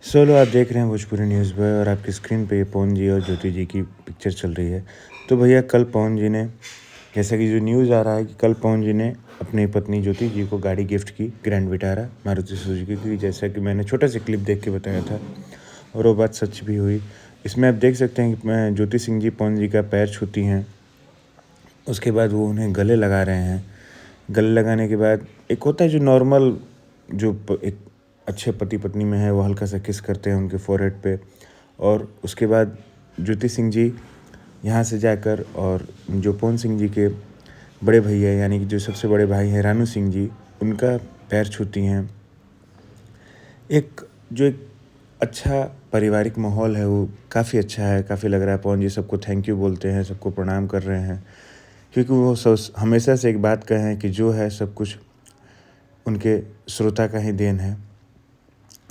Solo आप देख रहे हैं भोजपुरी न्यूज़ बॉय और आपकी स्क्रीन पे पवन जी और ज्योति जी की पिक्चर चल रही है। तो भैया कल पवन जी ने, जैसा कि जो न्यूज़ आ रहा है कि कल पवन जी ने अपनी पत्नी ज्योति जी को गाड़ी गिफ्ट की, ग्रैंड विटारा मारुति सुजुकी की, जैसा कि मैंने छोटा सा क्लिप देख के बताया था और वो बात सच भी हुई। इसमें आप देख सकते हैं कि ज्योति सिंह जी पवन जी का पैर छूती हैं, उसके बाद वो उन्हें गले लगा रहे हैं। गले लगाने के बाद एक होता है जो नॉर्मल, जो एक अच्छे पति पत्नी में है, वो हल्का सा किस करते हैं उनके फोरहेड पे। और उसके बाद ज्योति सिंह जी यहाँ से जाकर और जो पवन सिंह जी के बड़े भैया यानी कि जो सबसे बड़े भाई हैं रानू सिंह जी, उनका पैर छूती हैं। एक अच्छा पारिवारिक माहौल है, वो काफ़ी अच्छा है, काफ़ी लग रहा है। पवन जी सबको थैंक यू बोलते हैं, सबको प्रणाम कर रहे हैं, क्योंकि वो हमेशा से एक बात कहे हैं कि जो है सब कुछ उनके श्रोता का ही देन है।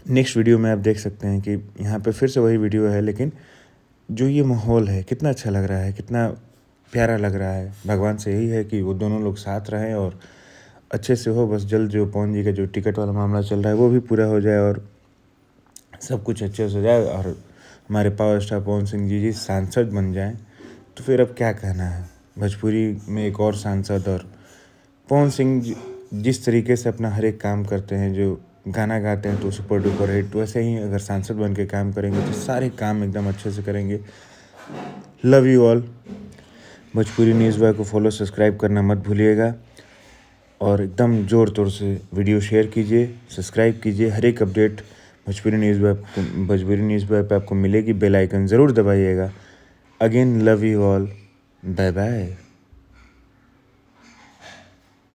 नेक्स्ट वीडियो में आप देख सकते हैं कि यहाँ पे फिर से वही वीडियो है, लेकिन जो ये माहौल है कितना अच्छा लग रहा है, कितना प्यारा लग रहा है। भगवान से यही है कि वो दोनों लोग साथ रहें और अच्छे से हो। बस जल्द जो पवन जी का जो टिकट वाला मामला चल रहा है वो भी पूरा हो जाए और सब कुछ अच्छे से हो जाए और हमारे पावर स्टार पवन सिंह जी सांसद बन जाएं। तो फिर अब क्या कहना है, भोजपुरी में एक और सांसद। और पवन सिंह जिस तरीके से अपना हर एक काम करते हैं, जो गाना गाते हैं तो सुपर डुपर हिट, वैसे ही अगर सांसद बन के काम करेंगे तो सारे काम एकदम अच्छे से करेंगे। Love you all. Bhojpuri news boy को फॉलो सब्सक्राइब करना मत भूलिएगा और एकदम ज़ोर तोर से वीडियो शेयर कीजिए, सब्सक्राइब कीजिए। हर एक अपडेट भोजपुरी न्यूज़ बॉय पे आपको मिलेगी। बेल आइकन ज़रूर दबाइएगा। Again love you all, bye bye.